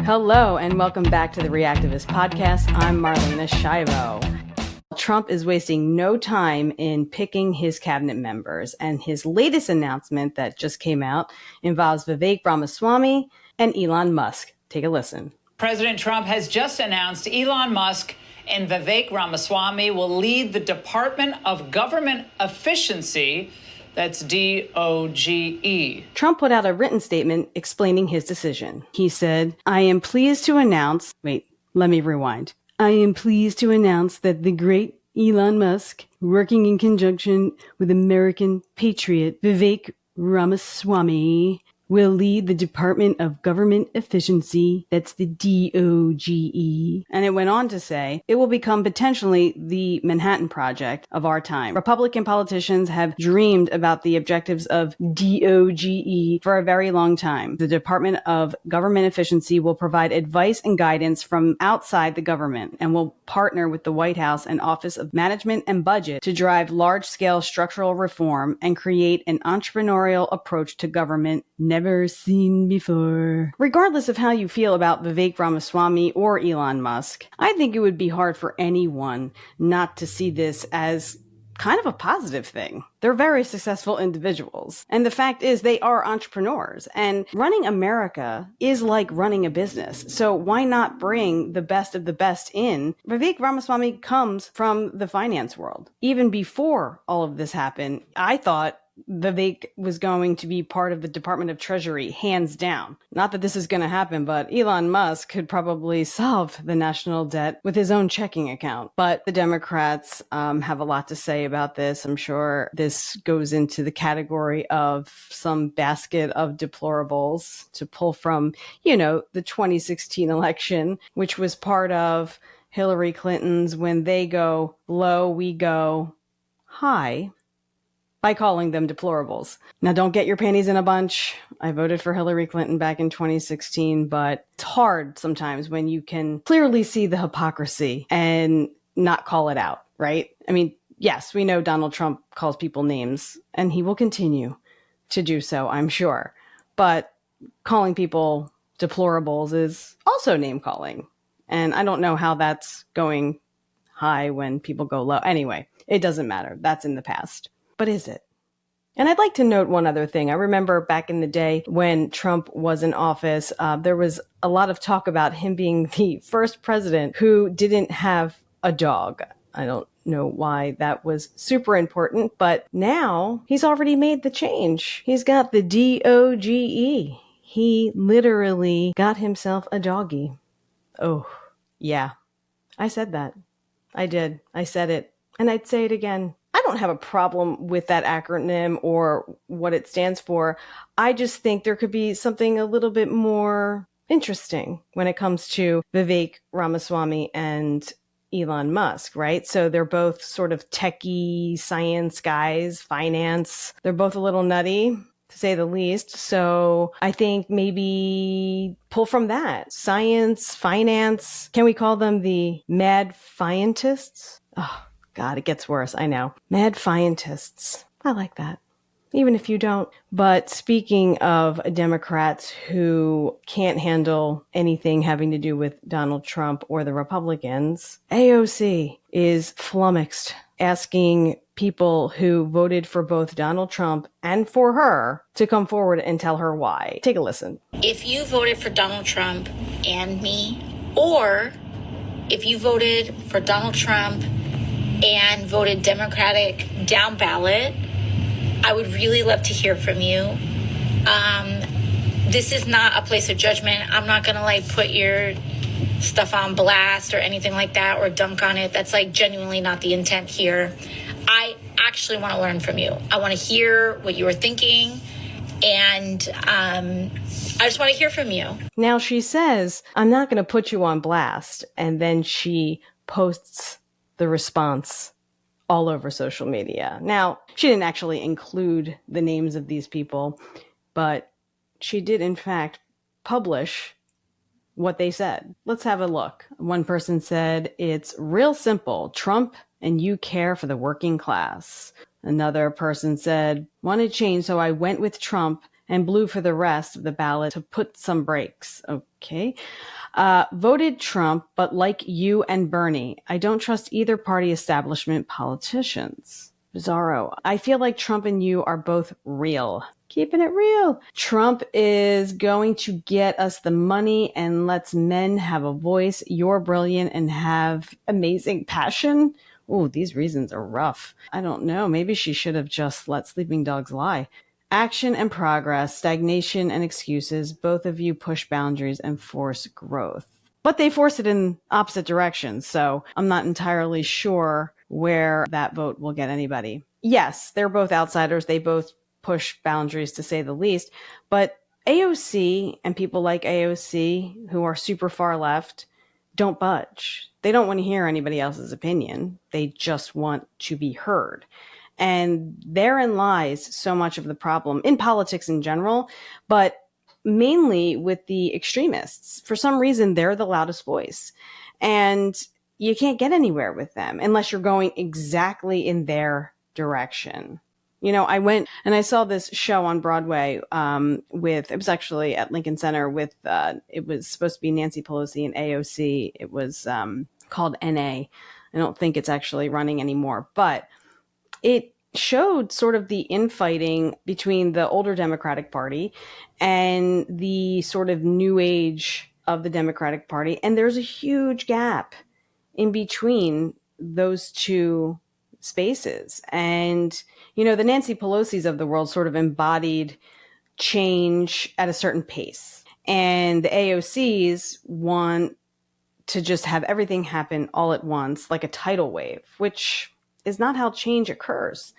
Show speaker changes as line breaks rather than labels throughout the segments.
Hello, and welcome back to the Reactivist Podcast. I'm Marlena Shivo. Trump is wasting no time in picking his cabinet members, and his latest announcement that just came out involves Vivek Ramaswamy and Elon Musk. Take a listen.
President Trump has just announced Elon Musk and Vivek Ramaswamy will lead the Department of Government Efficiency. That's DOGE.
Trump put out a written statement explaining his decision. He said, I am pleased to announce that the great Elon Musk, working in conjunction with American patriot Vivek Ramaswamy, will lead the Department of Government Efficiency, that's the DOGE. And it went on to say, it will become potentially the Manhattan Project of our time. Republican politicians have dreamed about the objectives of DOGE for a very long time. The Department of Government Efficiency will provide advice and guidance from outside the government and will partner with the White House and Office of Management and Budget to drive large-scale structural reform and create an entrepreneurial approach to government never seen before. Regardless of how you feel about Vivek Ramaswamy or Elon Musk, I think it would be hard for anyone not to see this as kind of a positive thing. They're very successful individuals. And the fact is they are entrepreneurs. And running America is like running a business. So why not bring the best of the best in? Vivek Ramaswamy comes from the finance world. Even before all of this happened, I thought Vivek was going to be part of the Department of Treasury, hands down. Not that this is going to happen, but Elon Musk could probably solve the national debt with his own checking account. But the Democrats have a lot to say about this. I'm sure this goes into the category of some basket of deplorables to pull from, the 2016 election, which was part of Hillary Clinton's when they go low, we go high, by calling them deplorables. Now, don't get your panties in a bunch. I voted for Hillary Clinton back in 2016, but it's hard sometimes when you can clearly see the hypocrisy and not call it out, right? I mean, yes, we know Donald Trump calls people names, and he will continue to do so, I'm sure. But calling people deplorables is also name calling. And I don't know how that's going high when people go low. Anyway, it doesn't matter. That's in the past. But is it? And I'd like to note one other thing. I remember back in the day when Trump was in office, there was a lot of talk about him being the first president who didn't have a dog. I don't know why that was super important, but now he's already made the change. He's got the DOGE. He literally got himself a doggy. Oh, yeah. I said that. I did. I said it. And I'd say it again. I don't have a problem with that acronym or what it stands for. I just think there could be something a little bit more interesting when it comes to Vivek Ramaswamy and Elon Musk, right? So they're both sort of techie science guys, finance. They're both a little nutty, to say the least. So I think maybe pull from that. Science, finance. Can we call them the mad scientists? Oh, God, it gets worse. I know. Mad scientists. I like that. Even if you don't. But speaking of Democrats who can't handle anything having to do with Donald Trump or the Republicans, AOC is flummoxed, asking people who voted for both Donald Trump and for her to come forward and tell her why. Take a listen.
If you voted for Donald Trump and me, or if you voted for Donald Trump and voted Democratic down ballot, I would really love to hear from you. This is not a place of judgment. I'm not going to put your stuff on blast or anything like that or dunk on it. That's genuinely not the intent here. I actually want to learn from you. I want to hear what you were thinking, and I just want to hear from you.
Now she says, I'm not going to put you on blast. And then she posts the response all over social media. Now, she didn't actually include the names of these people, but she did, in fact, publish what they said. Let's have a look. One person said, it's real simple. Trump and you care for the working class. Another person said, wanted change, so I went with Trump and blue for the rest of the ballot to put some brakes. Okay. Voted Trump, but like you and Bernie, I don't trust either party establishment politicians. Bizarro. I feel like Trump and you are both real. Keeping it real. Trump is going to get us the money and lets men have a voice. You're brilliant and have amazing passion. Oh, these reasons are rough. I don't know. Maybe she should have just let sleeping dogs lie. Action and progress, stagnation and excuses. Both of you push boundaries and force growth. But they force it in opposite directions. So I'm not entirely sure where that vote will get anybody. Yes, they're both outsiders. They both push boundaries, to say the least. But AOC and people like AOC who are super far left don't budge. They don't want to hear anybody else's opinion. They just want to be heard. And therein lies so much of the problem in politics in general, but mainly with the extremists. For some reason, they're the loudest voice. And you can't get anywhere with them unless you're going exactly in their direction. You know, I went and I saw this show on Broadway it was actually at Lincoln Center with, it was supposed to be Nancy Pelosi and AOC. It was called NA. I don't think it's actually running anymore, but it showed sort of the infighting between the older Democratic Party and the sort of new age of the Democratic Party. And there's a huge gap in between those two spaces. And, you know, the Nancy Pelosi's of the world sort of embodied change at a certain pace. And the AOCs want to just have everything happen all at once, like a tidal wave, which is not how change occurs.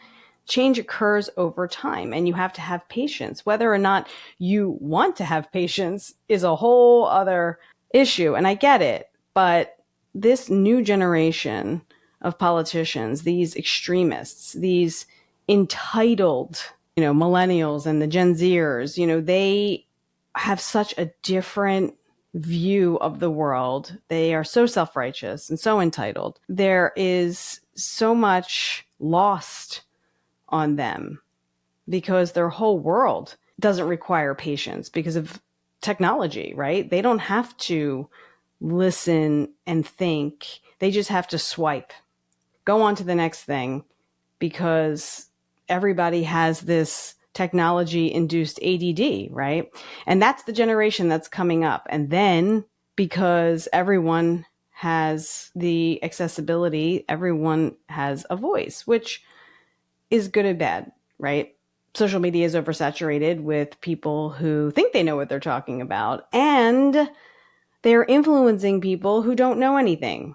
Change occurs over time, and you have to have patience. Whether or not you want to have patience is a whole other issue, and I get it. But this new generation of politicians, these extremists, these entitled, millennials and the Gen Zers, they have such a different view of the world. They are so self-righteous and so entitled. There is so much lost on them because their whole world doesn't require patience because of technology, right? They don't have to listen and think. They just have to swipe, go on to the next thing, because everybody has this technology-induced ADD, right? And that's the generation that's coming up. And then because everyone has the accessibility, everyone has a voice, which is good and bad, right? Social media is oversaturated with people who think they know what they're talking about, and they're influencing people who don't know anything.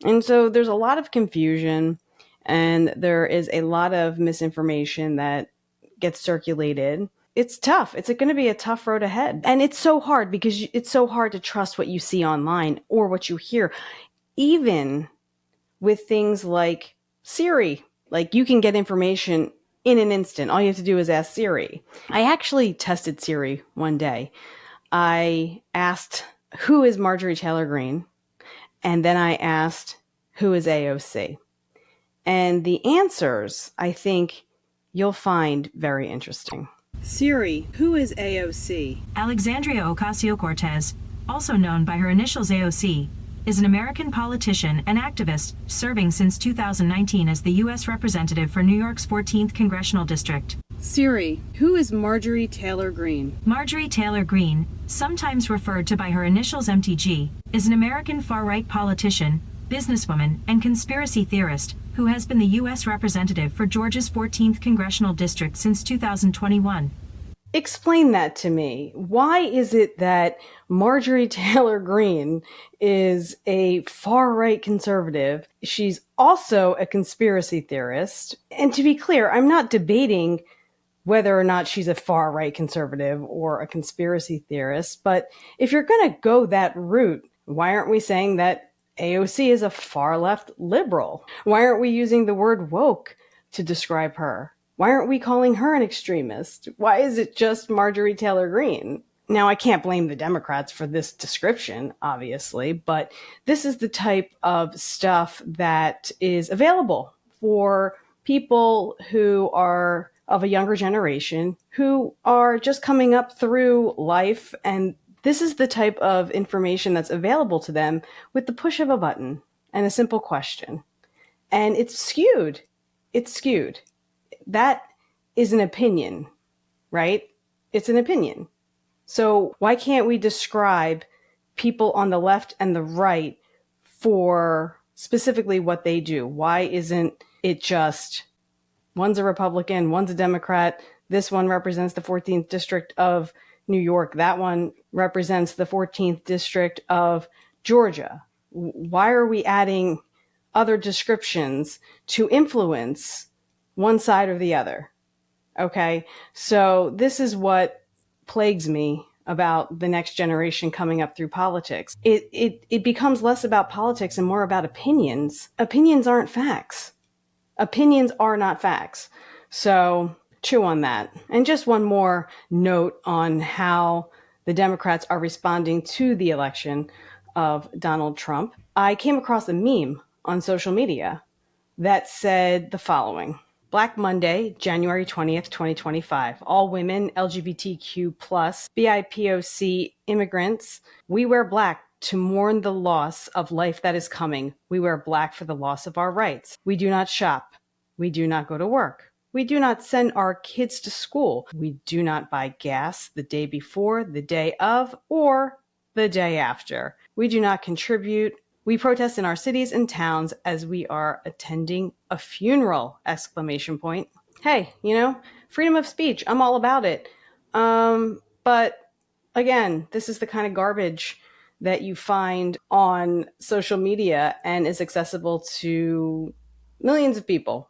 And so there's a lot of confusion, and there is a lot of misinformation that gets circulated. It's tough. It's going to be a tough road ahead. And it's so hard because it's so hard to trust what you see online or what you hear, even with things like Siri. Like, you can get information in an instant. All you have to do is ask Siri. I actually tested Siri one day. I asked, who is Marjorie Taylor Greene? And then I asked, who is AOC? And the answers, I think, you'll find very interesting. Siri, who is AOC?
Alexandria Ocasio-Cortez, also known by her initials AOC, is an American politician and activist serving since 2019 as the U.S. Representative for New York's 14th Congressional District.
Siri, who is Marjorie Taylor Greene?
Marjorie Taylor Greene, sometimes referred to by her initials MTG, is an American far-right politician, businesswoman, and conspiracy theorist who has been the U.S. Representative for Georgia's 14th Congressional District since 2021.
Explain that to me. Why is it that Marjorie Taylor Greene is a far-right conservative? She's also a conspiracy theorist. And to be clear, I'm not debating whether or not she's a far-right conservative or a conspiracy theorist. But if you're going to go that route, why aren't we saying that AOC is a far-left liberal? Why aren't we using the word woke to describe her? Why aren't we calling her an extremist? Why is it just Marjorie Taylor Greene? Now, I can't blame the Democrats for this description, obviously, but this is the type of stuff that is available for people who are of a younger generation who are just coming up through life, and this is the type of information that's available to them with the push of a button and a simple question. And it's skewed. It's skewed. That is an opinion, right? It's an opinion. So why can't we describe people on the left and the right for specifically what they do? Why isn't it just one's a Republican, one's a Democrat, this one represents the 14th District of New York, that one represents the 14th District of Georgia? Why are we adding other descriptions to influence one side or the other? Okay, so this is what plagues me about the next generation coming up through politics. It becomes less about politics and more about opinions. Opinions aren't facts. Opinions are not facts. So chew on that. And just one more note on how the Democrats are responding to the election of Donald Trump. I came across a meme on social media that said the following: Black Monday, January 20th, 2025. All women, LGBTQ+, BIPOC immigrants, we wear black to mourn the loss of life that is coming. We wear black for the loss of our rights. We do not shop. We do not go to work. We do not send our kids to school. We do not buy gas the day before, the day of, or the day after. We do not contribute. We protest in our cities and towns as we are attending a funeral! ! Hey, freedom of speech. I'm all about it. But again, this is the kind of garbage that you find on social media and is accessible to millions of people.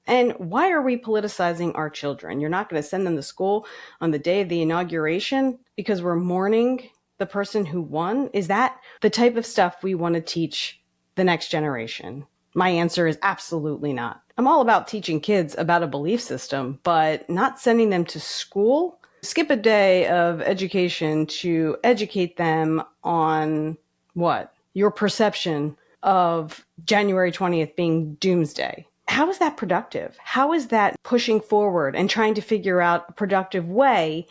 And why are we politicizing our children? You're not going to send them to school on the day of the inauguration because we're mourning the person who won? Is that the type of stuff we want to teach the next generation? My answer is absolutely not. I'm all about teaching kids about a belief system, but not sending them to school. Skip a day of education to educate them on what? Your perception of January 20th being doomsday. How is that productive? How is that pushing forward and trying to figure out a productive way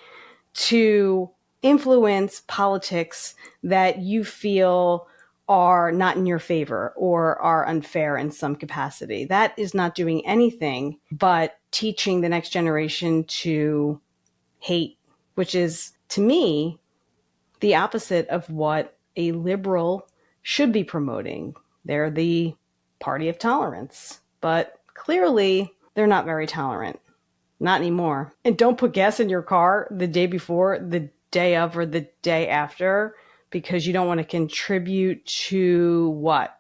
to influence politics that you feel are not in your favor or are unfair in some capacity? That is not doing anything but teaching the next generation to hate, which is, to me, the opposite of what a liberal should be promoting. They're the party of tolerance, but clearly they're not very tolerant. Not anymore. And don't put gas in your car the day before, the day of, or the day after because you don't want to contribute to what?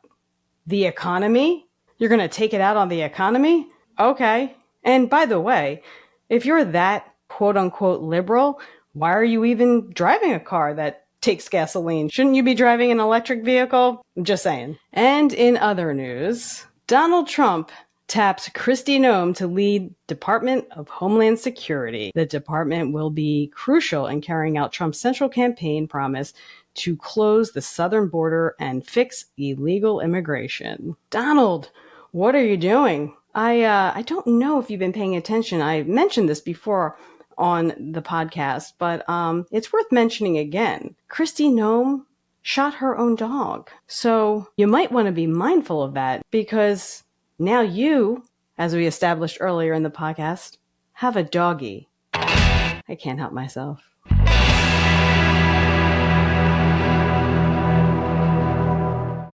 The economy? You're going to take it out on the economy? Okay. And by the way, if you're that quote unquote liberal, why are you even driving a car that takes gasoline? Shouldn't you be driving an electric vehicle? I'm just saying. And in other news, Donald Trump taps Kristi Noem to lead Department of Homeland Security. The department will be crucial in carrying out Trump's central campaign promise to close the southern border and fix illegal immigration. Donald, what are you doing? I don't know if you've been paying attention. I mentioned this before on the podcast, but it's worth mentioning again. Kristi Noem shot her own dog. So you might want to be mindful of that because now you, as we established earlier in the podcast, have a doggie. I can't help myself.